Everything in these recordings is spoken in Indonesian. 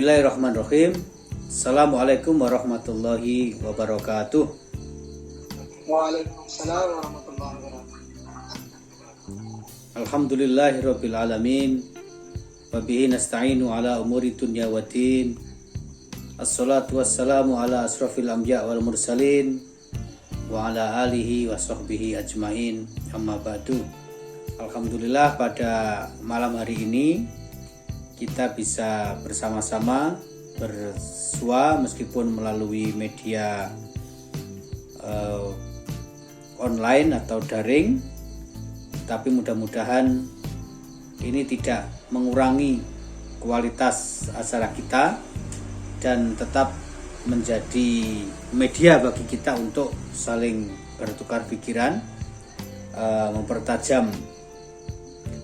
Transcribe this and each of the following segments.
Bismillahirrahmanirrahim. Assalamualaikum warahmatullahi wabarakatuh. Waalaikumsalam warahmatullahi wabarakatuh. Alhamdulillahirabbil alamin. Wa bihi nasta'inu ala umuri dunya waddin. Assalatu wassalamu ala asrofil anbiya wal mursalin wa ala alihi wa sahbihi ajmain. Amma ba'du. Alhamdulillah, pada malam hari ini kita bisa bersama-sama bersua meskipun melalui media online atau daring, tapi mudah-mudahan ini tidak mengurangi kualitas acara kita dan tetap menjadi media bagi kita untuk saling bertukar pikiran, mempertajam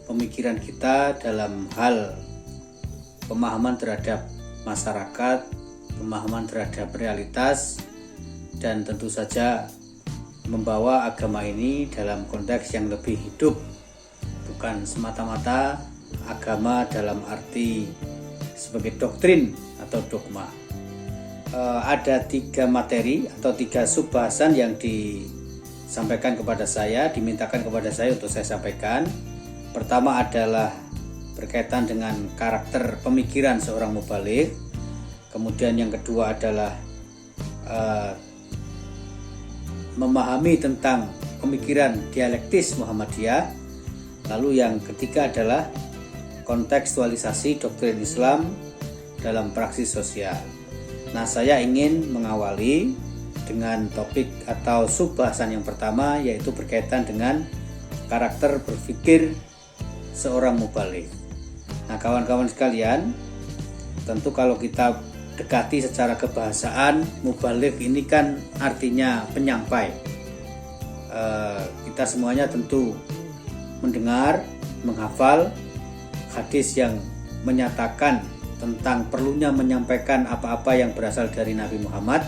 pemikiran kita dalam hal pemahaman terhadap masyarakat, pemahaman terhadap realitas, dan tentu saja membawa agama ini dalam konteks yang lebih hidup, bukan semata-mata agama dalam arti sebagai doktrin atau dogma. Ada 3 materi atau 3 subbahasan yang disampaikan kepada saya, dimintakan kepada saya untuk saya sampaikan. Pertama adalah berkaitan dengan karakter pemikiran seorang mubaligh. Kemudian yang kedua adalah memahami tentang pemikiran dialektis Muhammadiyah. Lalu yang ketiga adalah kontekstualisasi doktrin Islam dalam praksi sosial. Nah, saya ingin mengawali dengan topik atau subbahasan yang pertama, yaitu berkaitan dengan karakter berpikir seorang mubaligh. Nah, kawan-kawan sekalian, tentu kalau kita dekati secara kebahasaan, mubaligh ini kan artinya penyampai. Kita semuanya tentu mendengar, menghafal hadis yang menyatakan tentang perlunya menyampaikan apa-apa yang berasal dari Nabi Muhammad,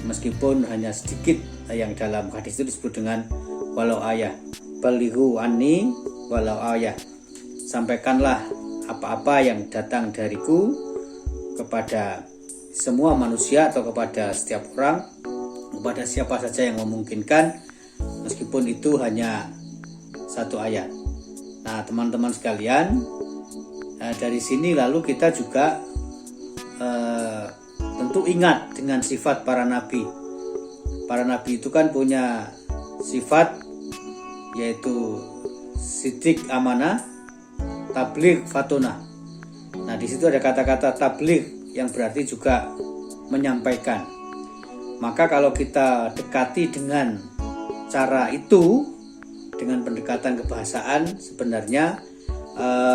meskipun hanya sedikit yang dalam hadis itu disebut dengan walau ayah, balighu anni walau ayah. Sampaikanlah apa-apa yang datang dariku kepada semua manusia atau kepada setiap orang, kepada siapa saja yang memungkinkan, meskipun itu hanya 1 ayat. Nah, teman-teman sekalian, dari sini lalu kita juga tentu ingat dengan sifat para nabi. Para nabi itu kan punya sifat, yaitu siddiq amanah, tabligh fatonah. Nah, di situ ada kata-kata tabligh yang berarti juga menyampaikan. Maka kalau kita dekati dengan cara itu, dengan pendekatan kebahasaan, sebenarnya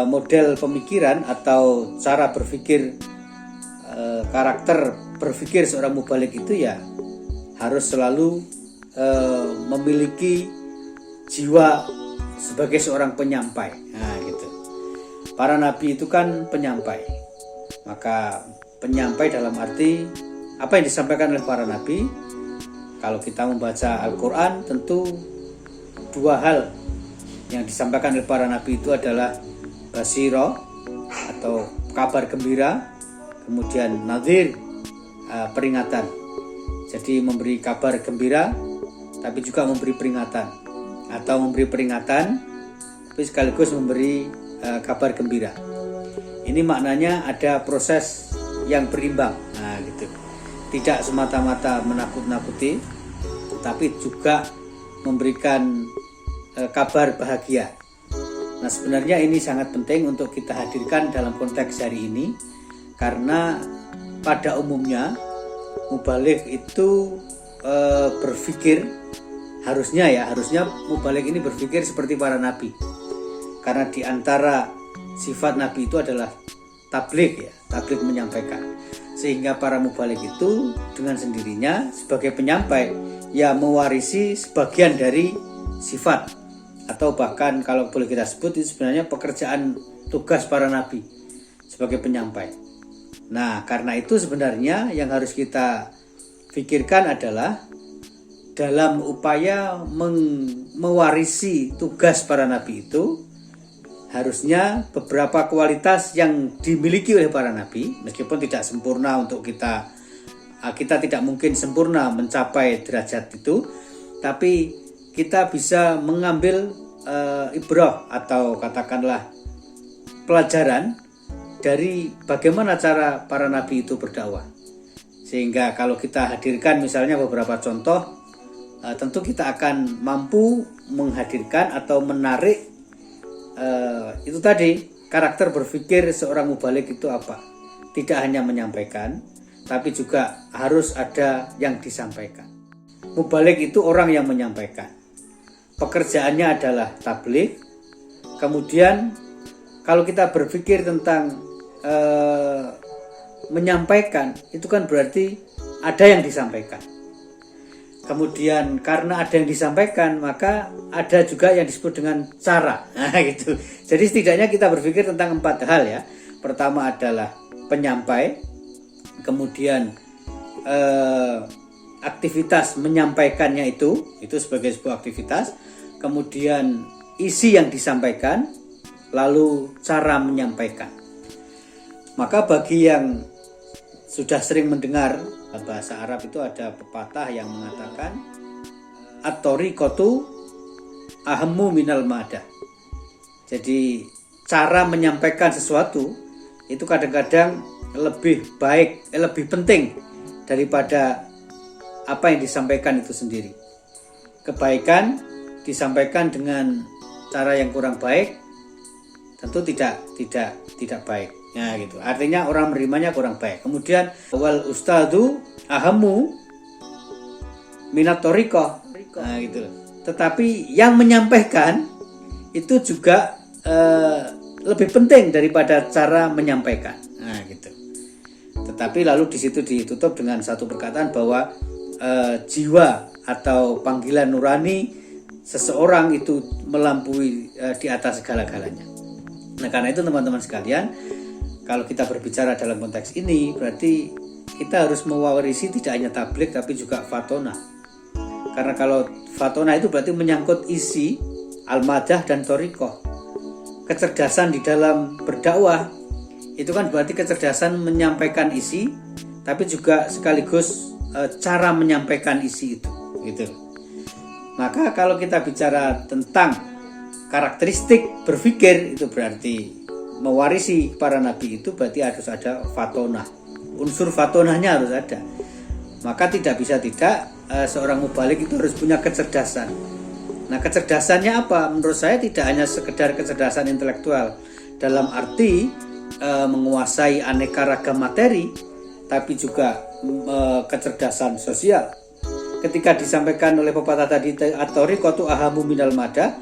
model pemikiran atau cara berpikir, karakter berpikir seorang mubaligh itu ya harus selalu memiliki jiwa sebagai seorang penyampai. Nah, gitu. Para nabi itu kan penyampai. Maka penyampai dalam arti apa yang disampaikan oleh para nabi. Kalau kita membaca Al-Quran, tentu 2 hal yang disampaikan oleh para nabi itu adalah basiro atau kabar gembira, kemudian nadhir, peringatan. Jadi memberi kabar gembira tapi juga memberi peringatan, atau memberi peringatan tapi sekaligus memberi kabar gembira. Ini maknanya ada proses yang berimbang. Nah, gitu. Tidak semata-mata menakut-nakuti, tapi juga memberikan kabar bahagia. Nah, sebenarnya ini sangat penting untuk kita hadirkan dalam konteks hari ini, karena pada umumnya mubaligh itu berpikir, harusnya mubaligh ini berpikir seperti para nabi. Karena di antara sifat nabi itu adalah tabligh, tabligh menyampaikan. Sehingga para mubaligh itu dengan sendirinya sebagai penyampai ya mewarisi sebagian dari sifat, atau bahkan kalau boleh kita sebut itu sebenarnya pekerjaan tugas para nabi sebagai penyampai. Nah, karena itu sebenarnya yang harus kita pikirkan adalah dalam upaya mewarisi tugas para nabi itu, harusnya beberapa kualitas yang dimiliki oleh para nabi, meskipun tidak sempurna untuk kita tidak mungkin sempurna mencapai derajat itu, tapi kita bisa mengambil ibrah atau katakanlah pelajaran dari bagaimana cara para nabi itu berdakwah. Sehingga kalau kita hadirkan misalnya beberapa contoh, tentu kita akan mampu menghadirkan atau menarik itu tadi, karakter berpikir seorang mubalik itu apa. Tidak hanya menyampaikan, tapi juga harus ada yang disampaikan. Mubalik itu orang yang menyampaikan. Pekerjaannya adalah tabligh. Kemudian kalau kita berpikir tentang menyampaikan, itu kan berarti ada yang disampaikan. Kemudian karena ada yang disampaikan, maka ada juga yang disebut dengan cara. Nah, gitu. Jadi setidaknya kita berpikir tentang 4 hal ya. Pertama adalah penyampai, kemudian aktivitas menyampaikannya itu sebagai sebuah aktivitas, kemudian isi yang disampaikan, lalu cara menyampaikan. Maka bagi yang sudah sering mendengar bahasa Arab itu ada pepatah yang mengatakan at-thariqatu ahammu minal madah. Jadi cara menyampaikan sesuatu itu kadang-kadang lebih baik, lebih penting daripada apa yang disampaikan itu sendiri. Kebaikan disampaikan dengan cara yang kurang baik tentu tidak baik. Nah, gitu. Artinya orang menerimanya kurang baik. Kemudian wal ustadu ahammu minat thariqah. Nah, gitu. Tetapi yang menyampaikan itu juga lebih penting daripada cara menyampaikan. Nah, gitu. Tetapi lalu di situ ditutup dengan satu perkataan bahwa jiwa atau panggilan nurani seseorang itu melampaui di atas segala-galanya. Nah, karena itu teman-teman sekalian, kalau kita berbicara dalam konteks ini, berarti kita harus mewarisi tidak hanya tabligh tapi juga fatona. Karena kalau fatona itu berarti menyangkut isi, al-madah dan thariqah. Kecerdasan di dalam berdakwah itu kan berarti kecerdasan menyampaikan isi, tapi juga sekaligus cara menyampaikan isi itu, gitu. Maka kalau kita bicara tentang karakteristik berpikir, itu berarti mewarisi para nabi itu berarti harus ada fatona. Unsur fatonahnya harus ada. Maka tidak bisa tidak seorang mubalik itu harus punya kecerdasan. Nah, kecerdasannya apa? Menurut saya tidak hanya sekedar kecerdasan intelektual dalam arti menguasai aneka ragam materi, tapi juga kecerdasan sosial. Ketika disampaikan oleh pepatah tadi at-thariqatu ahammu minal madah,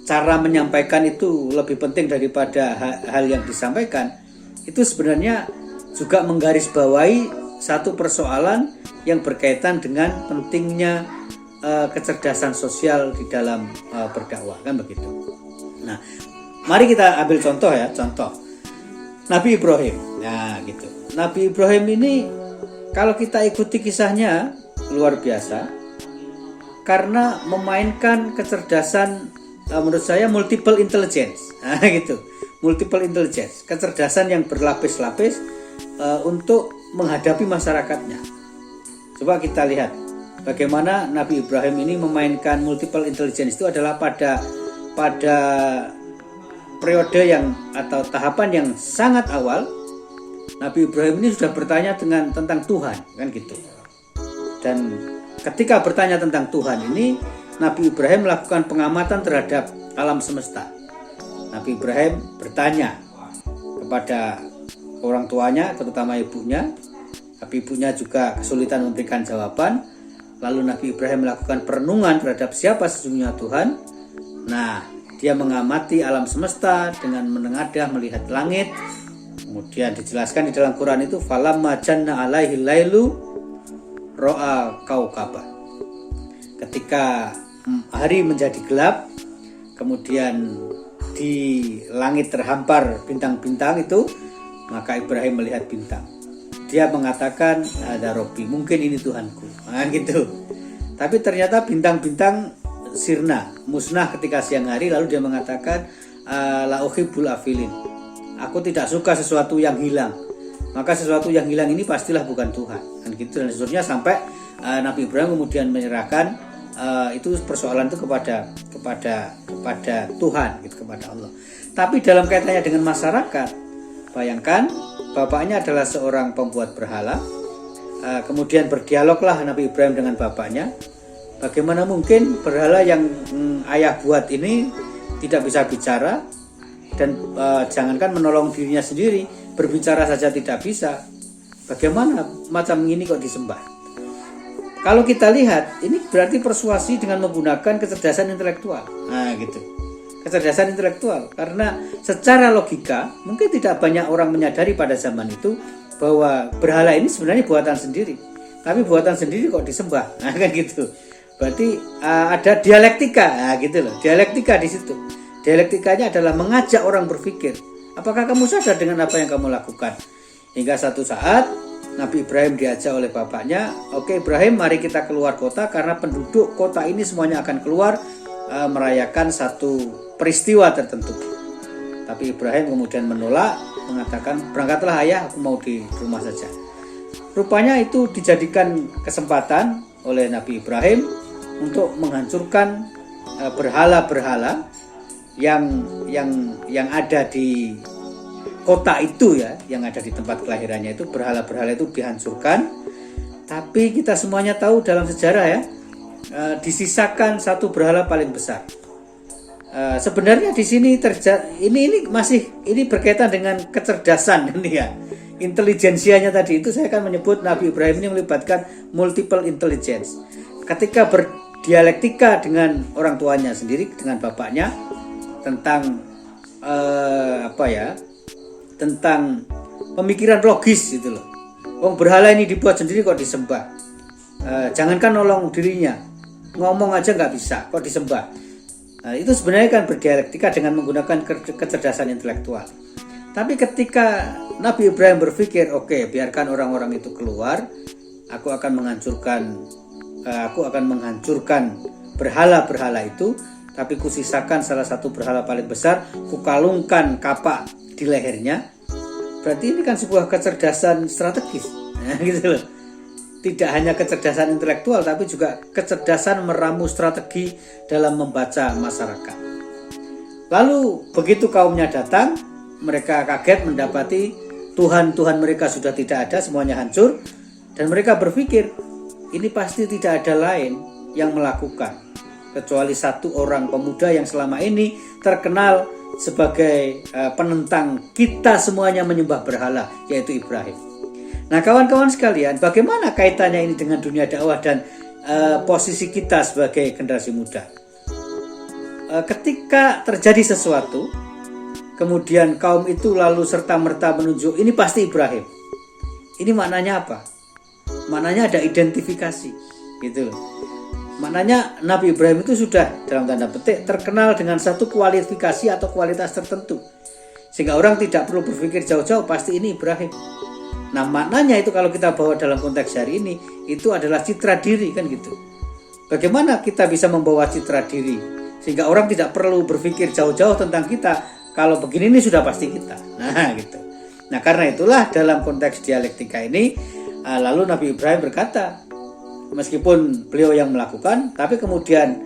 cara menyampaikan itu lebih penting daripada hal yang disampaikan, itu sebenarnya juga menggarisbawahi satu persoalan yang berkaitan dengan pentingnya kecerdasan sosial di dalam berdakwah, kan begitu. Nah, mari kita ambil contoh ya, contoh Nabi Ibrahim. Nah, gitu. Nabi Ibrahim ini kalau kita ikuti kisahnya luar biasa karena memainkan kecerdasan, menurut saya multiple intelligence. Nah, gitu. Multiple intelligence, kecerdasan yang berlapis-lapis untuk menghadapi masyarakatnya. Coba kita lihat bagaimana Nabi Ibrahim ini memainkan multiple intelligence itu adalah pada periode yang atau tahapan yang sangat awal. Nabi Ibrahim ini sudah bertanya tentang Tuhan, kan gitu. Dan ketika bertanya tentang Tuhan ini, Nabi Ibrahim melakukan pengamatan terhadap alam semesta. Nabi Ibrahim bertanya kepada orang tuanya, terutama ibunya. Tapi ibunya juga kesulitan memberikan jawaban. Lalu Nabi Ibrahim melakukan perenungan terhadap siapa sesungguhnya Tuhan. Nah, dia mengamati alam semesta dengan menengadah melihat langit. Kemudian dijelaskan di dalam Quran itu falamma janna alaihi lailu ra'a kaukaba. Ketika hari menjadi gelap, kemudian di langit terhampar bintang-bintang itu, maka Ibrahim melihat bintang. Dia mengatakan ada Robbi, mungkin ini Tuhanku. Nah, gitu. Tapi ternyata bintang-bintang sirna, musnah ketika siang hari. Lalu dia mengatakan la uhibbul afilin. Aku tidak suka sesuatu yang hilang. Maka sesuatu yang hilang ini pastilah bukan Tuhan. Dan gitu dan seterusnya sampai Nabi Ibrahim kemudian menyerahkan itu persoalan itu kepada Tuhan gitu, kepada Allah. Tapi dalam kaitannya dengan masyarakat, bayangkan bapaknya adalah seorang pembuat berhala. Kemudian berdialoglah Nabi Ibrahim dengan bapaknya. Bagaimana mungkin berhala yang ayah buat ini tidak bisa bicara dan jangankan menolong dirinya sendiri, berbicara saja tidak bisa. Bagaimana macam ini kok disembah? Kalau kita lihat, ini berarti persuasi dengan menggunakan kecerdasan intelektual. Nah, gitu. Kecerdasan intelektual. Karena secara logika, mungkin tidak banyak orang menyadari pada zaman itu bahwa berhala ini sebenarnya buatan sendiri. Tapi buatan sendiri kok disembah. Nah, kan gitu. Berarti ada dialektika. Nah, gitu loh. Dialektika di situ. Dialektikanya adalah mengajak orang berpikir. Apakah kamu sadar dengan apa yang kamu lakukan? Hingga satu saat Nabi Ibrahim diajak oleh bapaknya, oke Ibrahim, mari kita keluar kota karena penduduk kota ini semuanya akan keluar merayakan satu peristiwa tertentu. Tapi Ibrahim kemudian menolak, mengatakan berangkatlah ayah, aku mau di rumah saja. Rupanya itu dijadikan kesempatan oleh Nabi Ibrahim untuk menghancurkan berhala-berhala yang ada di kota itu ya, yang ada di tempat kelahirannya itu, berhala-berhala itu dihancurkan. Tapi kita semuanya tahu dalam sejarah ya, disisakan satu berhala paling besar. Sebenarnya di sini ini berkaitan dengan kecerdasan ini ya, intelijensianya tadi itu saya akan menyebut Nabi Ibrahim ini melibatkan multiple intelligence. Ketika berdialektika dengan orang tuanya sendiri, dengan bapaknya tentang tentang pemikiran logis gitu loh. Wong berhala ini dibuat sendiri kok disembah. Jangankan nolong dirinya, ngomong aja nggak bisa kok disembah. Itu sebenarnya kan berdialektika dengan menggunakan kecerdasan intelektual. Tapi ketika Nabi Ibrahim berpikir, oke, biarkan orang-orang itu keluar, aku akan menghancurkan berhala-berhala itu, tapi kusisakan salah satu berhala paling besar, kukalungkan kapak di lehernya. Berarti ini kan sebuah kecerdasan strategis, gitu loh. Tidak hanya kecerdasan intelektual, tapi juga kecerdasan meramu strategi dalam membaca masyarakat. Lalu begitu kaumnya datang, mereka kaget mendapati Tuhan-Tuhan mereka sudah tidak ada, semuanya hancur. Dan mereka berpikir, ini pasti tidak ada lain yang melakukan kecuali satu orang pemuda yang selama ini terkenal sebagai penentang kita semuanya menyembah berhala, yaitu Ibrahim. Nah kawan-kawan sekalian, bagaimana kaitannya ini dengan dunia dakwah dan posisi kita sebagai generasi muda? Ketika terjadi sesuatu, kemudian kaum itu lalu serta-merta menunjuk ini pasti Ibrahim. Ini maknanya apa? Maknanya ada identifikasi, gitu loh. Maknanya Nabi Ibrahim itu sudah dalam tanda petik terkenal dengan satu kualifikasi atau kualitas tertentu, sehingga orang tidak perlu berpikir jauh-jauh, pasti ini Ibrahim. Nah maknanya itu kalau kita bawa dalam konteks hari ini, itu adalah citra diri kan gitu. Bagaimana kita bisa membawa citra diri sehingga orang tidak perlu berpikir jauh-jauh tentang kita, kalau begini ini sudah pasti kita. Nah gitu. Nah karena itulah dalam konteks dialektika ini lalu Nabi Ibrahim berkata, meskipun beliau yang melakukan, tapi kemudian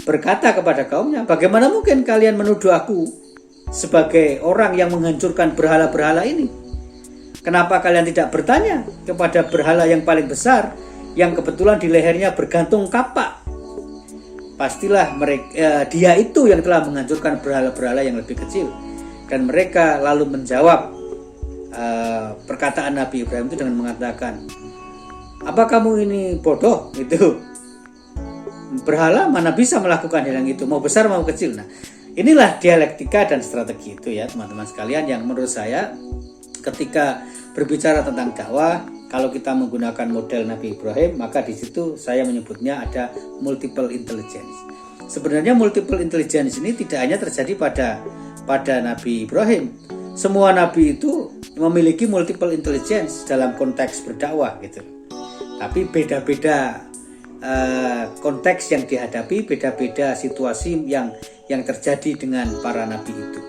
berkata kepada kaumnya, bagaimana mungkin kalian menuduh aku sebagai orang yang menghancurkan berhala-berhala ini? Kenapa kalian tidak bertanya kepada berhala yang paling besar, yang kebetulan di lehernya bergantung kapak? Pastilah dia itu yang telah menghancurkan berhala-berhala yang lebih kecil. Dan mereka lalu menjawab perkataan Nabi Ibrahim itu dengan mengatakan, apa kamu ini bodoh? Itu berhala mana bisa melakukan hal yang itu, mau besar mau kecil. Nah inilah dialektika dan strategi itu ya teman-teman sekalian, yang menurut saya ketika berbicara tentang dakwah, kalau kita menggunakan model Nabi Ibrahim, maka di situ saya menyebutnya ada multiple intelligence. Sebenarnya multiple intelligence ini tidak hanya terjadi pada Nabi Ibrahim. Semua nabi itu memiliki multiple intelligence dalam konteks berdakwah gitu. Tapi beda-beda konteks yang dihadapi, beda-beda situasi yang yang terjadi dengan para nabi itu.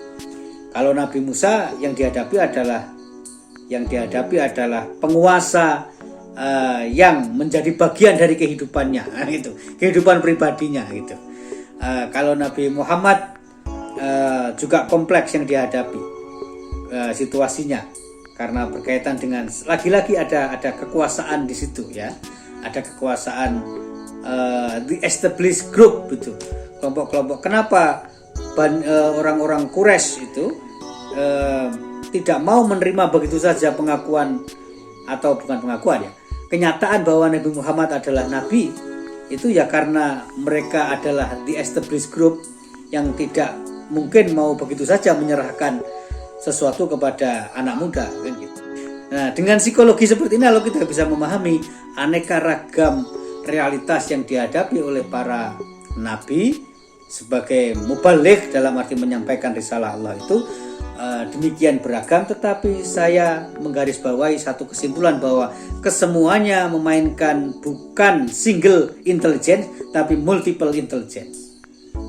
Kalau Nabi Musa yang dihadapi adalah penguasa yang menjadi bagian dari kehidupannya, gitu, kehidupan pribadinya, gitu. Kalau Nabi Muhammad juga kompleks yang dihadapi situasinya, karena berkaitan dengan lagi-lagi ada kekuasaan di situ, ya, ada kekuasaan the established group, gitu, kelompok-kelompok. Kenapa orang-orang Quraisy itu tidak mau menerima begitu saja pengakuan, atau bukan pengakuan, ya, kenyataan bahwa Nabi Muhammad adalah nabi itu, ya karena mereka adalah the established group yang tidak mungkin mau begitu saja menyerahkan sesuatu kepada anak muda, kan gitu. Nah, dengan psikologi seperti ini lalu kita bisa memahami aneka ragam realitas yang dihadapi oleh para nabi sebagai mubaligh, dalam arti menyampaikan risalah Allah itu demikian beragam. Tetapi saya menggarisbawahi satu kesimpulan bahwa kesemuanya memainkan bukan single intelligence tapi multiple intelligence.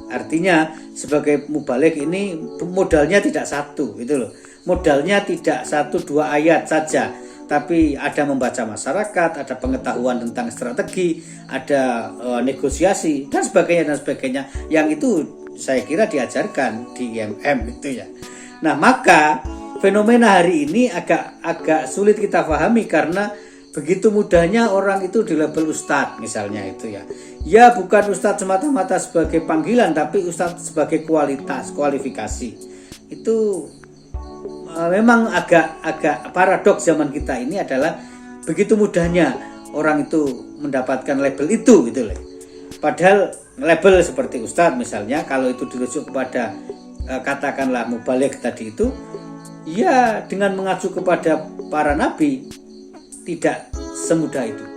Artinya sebagai mubaligh ini modalnya tidak satu, gitu loh. Modalnya tidak 1-2 ayat saja, tapi ada membaca masyarakat, ada pengetahuan tentang strategi, ada negosiasi dan sebagainya, yang itu saya kira diajarkan di IMM itu, ya. Nah, maka fenomena hari ini agak sulit kita pahami karena begitu mudahnya orang itu di level ustadz misalnya itu, ya. Ya, bukan ustadz semata-mata sebagai panggilan, tapi ustadz sebagai kualifikasi. Itu memang agak paradoks zaman kita ini adalah begitu mudahnya orang itu mendapatkan label itu, gitu loh. Padahal label seperti ustadz misalnya, kalau itu dirujuk kepada katakanlah mubaligh tadi itu, ya dengan mengacu kepada para nabi tidak semudah itu.